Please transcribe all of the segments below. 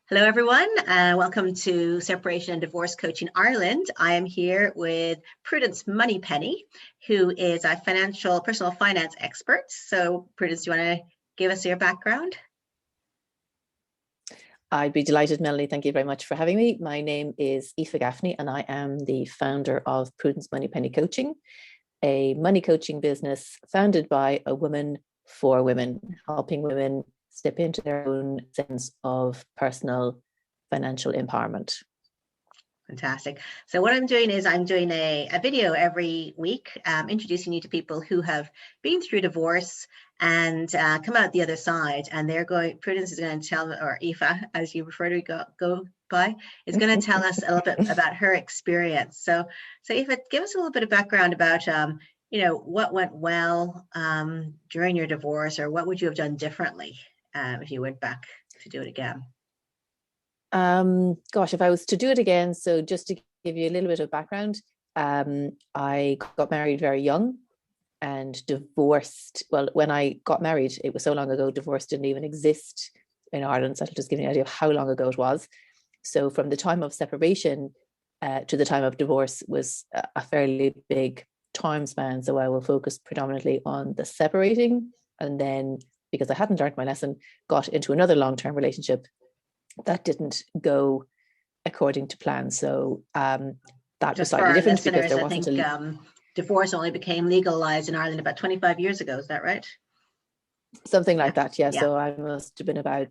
Hello, everyone. Welcome to Separation and Divorce Coaching Ireland. I am here with Prudence Moneypenny, who is a personal finance expert. So, Prudence, do you want to give us your background? I'd be delighted, Melanie. Thank you very much for having me. My name is Aoife Gaffney, and I am the founder of Prudence Moneypenny Coaching, a money coaching business founded by a woman for women, helping women step into their own sense of personal financial empowerment. Fantastic. So what I'm doing is I'm doing a video every week, introducing you to people who have been through divorce and come out the other side. And Prudence is going to tell, or Aoife, as you prefer to go by, is going to tell us a little bit about her experience. So Aoife, give us a little bit of background about, what went well during your divorce, or what would you have done differently if you went back to do it again? Gosh, if I was to do it again, so just to give you a little bit of background, I got married very young and divorced. Well, when I got married, it was so long ago, divorce didn't even exist in Ireland. So that'll just give you an idea of how long ago it was. So from the time of separation to the time of divorce was a fairly big time span. So I will focus predominantly on the separating, and then, because I hadn't learned my lesson, got into another long-term relationship that didn't go according to plan. So that was slightly different because there wasn't divorce only became legalized in Ireland about 25 years ago. Is that right? Something like that, yeah. So I must have been about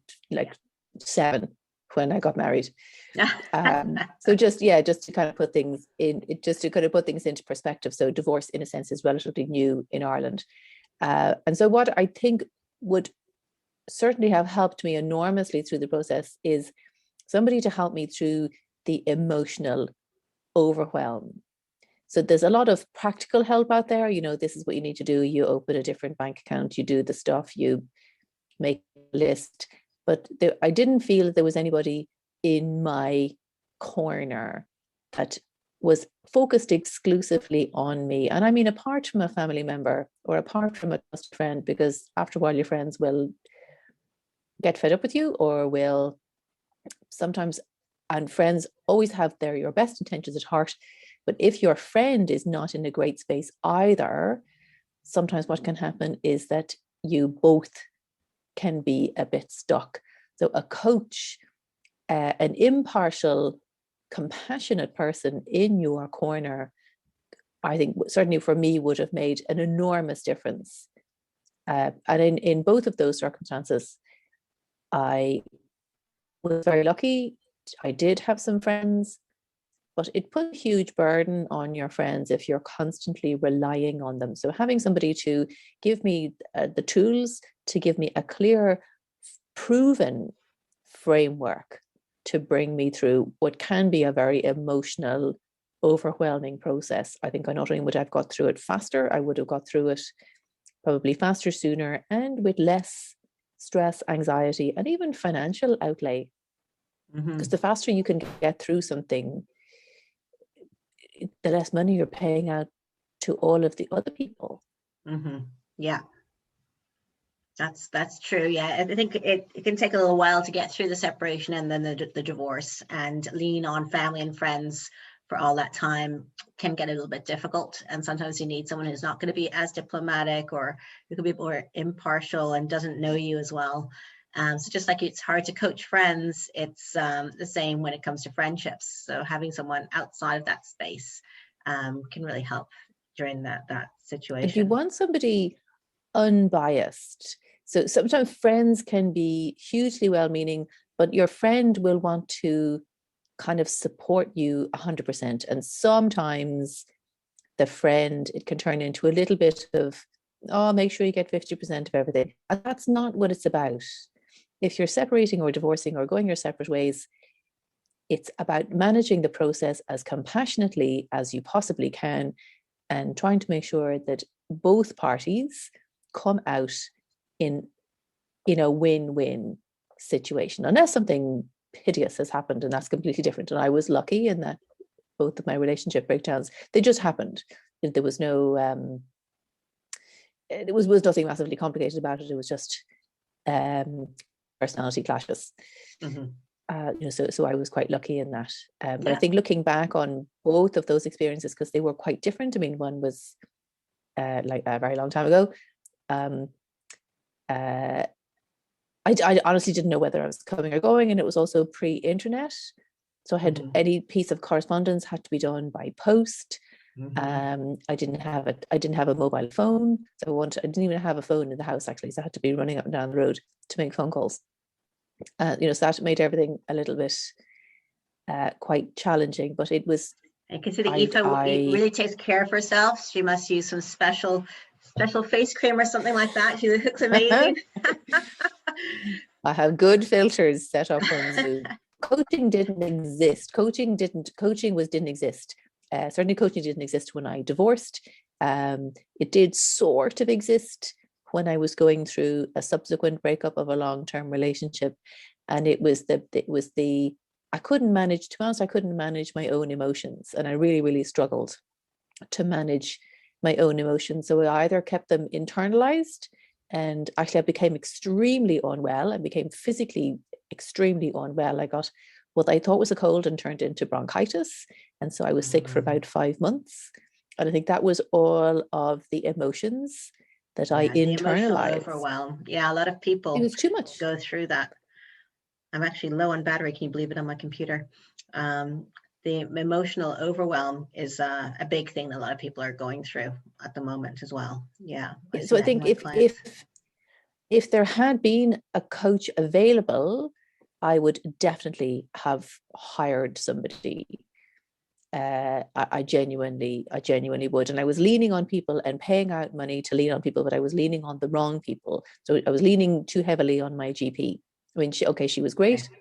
7 when I got married. So just to kind of put things into perspective. So divorce, in a sense, is relatively new in Ireland. And so what I think would certainly have helped me enormously through the process is somebody to help me through the emotional overwhelm. So there's a lot of practical help out there. This is what you need to do. You open a different bank account, you do the stuff, you make a list. But I didn't feel that there was anybody in my corner that was focused exclusively on me. And I mean, apart from a family member or apart from a trusted friend, because after a while your friends will get fed up with you, or will sometimes, and friends always have your best intentions at heart. But if your friend is not in a great space either, sometimes what can happen is that you both can be a bit stuck. So a coach, an impartial, compassionate person in your corner, I think certainly for me would have made an enormous difference. And in both of those circumstances, I was very lucky. I did have some friends, but it put a huge burden on your friends if you're constantly relying on them. So having somebody to give me the tools, to give me a clear, proven framework to bring me through what can be a very emotional, overwhelming process. I think I not only would have got through it faster, I would have got through it probably faster, sooner, and with less stress, anxiety, and even financial outlay. Because the faster you can get through something, the less money you're paying out to all of the other people. Yeah, that's true. Yeah, I think it can take a little while to get through the separation and then the divorce, and lean on family and friends for all that time can get a little bit difficult. And sometimes you need someone who's not going to be as diplomatic, or who can be more impartial and doesn't know you as well. So just like it's hard to coach friends, it's the same when it comes to friendships. So having someone outside of that space can really help during that situation. If you want somebody unbiased, so sometimes friends can be hugely well-meaning, but your friend will want to kind of support you 100%. And sometimes the friend, it can turn into a little bit of, make sure you get 50% of everything. And that's not what it's about. If you're separating or divorcing or going your separate ways, it's about managing the process as compassionately as you possibly can, and trying to make sure that both parties come out in a win-win situation, unless something hideous has happened, and that's completely different. And I was lucky in that both of my relationship breakdowns, they just happened. There was no it was nothing massively complicated about it. It was just personality clashes. so I was quite lucky in that. But I Yeah. think looking back on both of those experiences, because they were quite different. I mean, one was like a very long time ago. I honestly didn't know whether I was coming or going, and it was also pre-internet. So I had any piece of correspondence had to be done by post. I didn't have a mobile phone. So I didn't even have a phone in the house, actually. So I had to be running up and down the road to make phone calls. So that made everything a little bit quite challenging, but it was. I can see that Aoife really takes care of herself. She must use some special face cream or something like that. She looks amazing. I have good filters set up on Zoom. Coaching didn't exist. Coaching didn't exist. Certainly coaching didn't exist when I divorced. It did sort of exist when I was going through a subsequent breakup of a long-term relationship. And I couldn't manage, to be honest, I couldn't manage my own emotions. And I really, really struggled to manage my own emotions. So I either kept them internalized, and actually I became extremely unwell. I became physically extremely unwell. I got what I thought was a cold and turned into bronchitis. And so I was sick for about 5 months. And I think that was all of the emotions that I internalized. Overwhelm. Yeah, a lot of people. It was too much. Go through that. I'm actually low on battery. Can you believe it, on my computer? The emotional overwhelm is a big thing that a lot of people are going through at the moment as well. Yeah. So I think if there had been a coach available, I would definitely have hired somebody. I genuinely would. And I was leaning on people and paying out money to lean on people, but I was leaning on the wrong people. So I was leaning too heavily on my GP. I mean, she was great. Okay.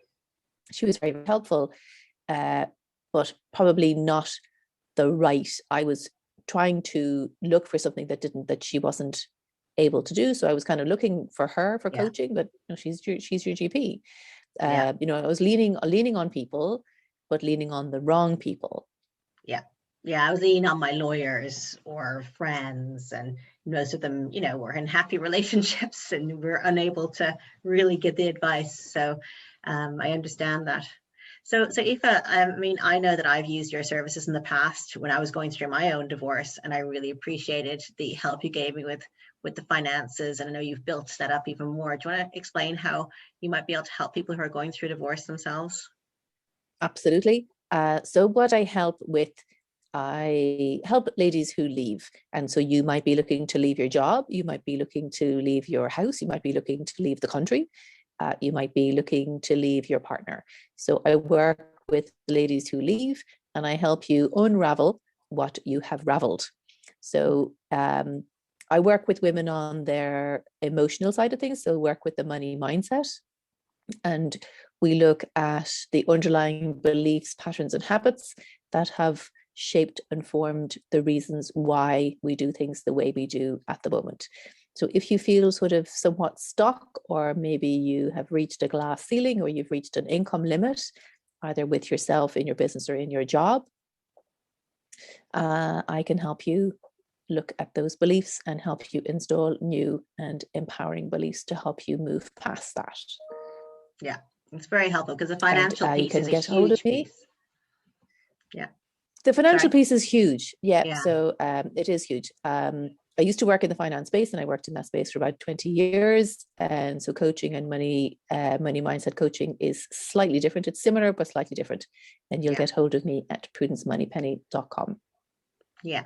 She was very helpful, but probably not the right. I was trying to look for something that she wasn't able to do. So I was kind of looking for her for coaching, but she's your GP. I was leaning on people, but leaning on the wrong people. Yeah, I was leaning on my lawyers or friends, and most of them, were in happy relationships and we're unable to really get the advice. So I understand that. So Aoife, I know that I've used your services in the past when I was going through my own divorce, and I really appreciated the help you gave me with the finances. And I know you've built that up even more. Do you want to explain how you might be able to help people who are going through divorce themselves? Absolutely. So what I help ladies who leave. And so you might be looking to leave your job. You might be looking to leave your house. You might be looking to leave the country. You might be looking to leave your partner. So I work with ladies who leave, and I help you unravel what you have raveled. So I work with women on their emotional side of things. So work with the money mindset. And we look at the underlying beliefs, patterns, and habits that have shaped and formed the reasons why we do things the way we do at the moment. So if you feel sort of somewhat stuck, or maybe you have reached a glass ceiling, or you've reached an income limit, either with yourself in your business or in your job, I can help you look at those beliefs and help you install new and empowering beliefs to help you move past that. Yeah, it's very helpful, because the financial piece is a huge piece. Yeah. The financial piece is huge. Yeah. So it is huge. I used to work in the finance space, and I worked in that space for about 20 years. And so coaching and money mindset coaching is slightly different. It's similar, but slightly different. And you'll get hold of me at prudencemoneypenny.com. Yeah,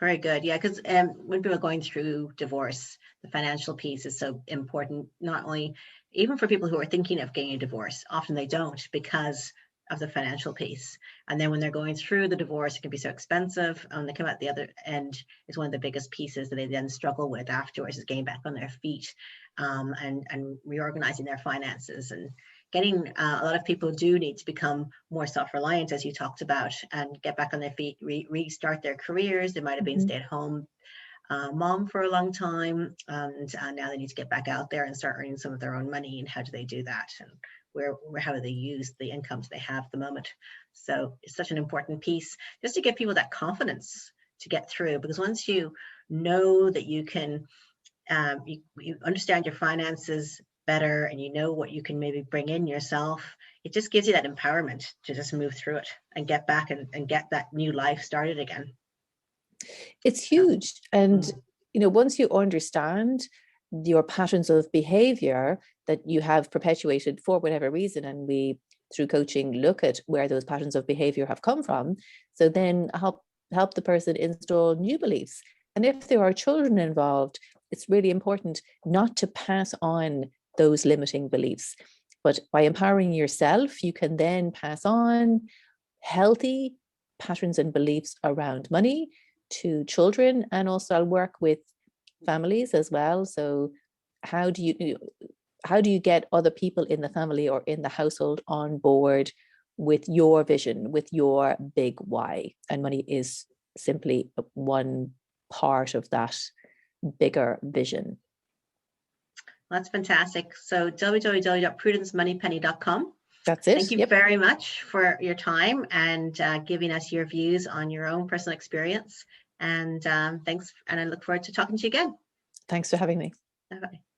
very good. Yeah, because when people are going through divorce, the financial piece is so important, not only even for people who are thinking of getting a divorce. Often they don't, because of the financial piece. And then when they're going through the divorce, it can be so expensive. And they come out the other end, is one of the biggest pieces that they then struggle with afterwards, is getting back on their feet and reorganizing their finances. And getting a lot of people do need to become more self-reliant, as you talked about, and get back on their feet, restart their careers. They might have been stay-at-home mom for a long time, and now they need to get back out there and start earning some of their own money. And how do they do that? And how do they use the incomes they have at the moment? So it's such an important piece, just to give people that confidence to get through, because once you know that you can, you understand your finances better and you know what you can maybe bring in yourself, it just gives you that empowerment to just move through it and get back and get that new life started again. It's huge. And, once you understand your patterns of behavior that you have perpetuated for whatever reason, and we, through coaching, look at where those patterns of behavior have come from, so then help the person install new beliefs. And if there are children involved, it's really important not to pass on those limiting beliefs. But by empowering yourself, you can then pass on healthy patterns and beliefs around money to children. And also I'll work with families as well. So how do you get other people in the family or in the household on board with your vision, with your big why? And money is simply one part of that bigger vision. That's fantastic. So www.prudencemoneypenny.com. That's it. Thank you very much for your time and giving us your views on your own personal experience. And thanks. And I look forward to talking to you again. Thanks for having me. Bye-bye.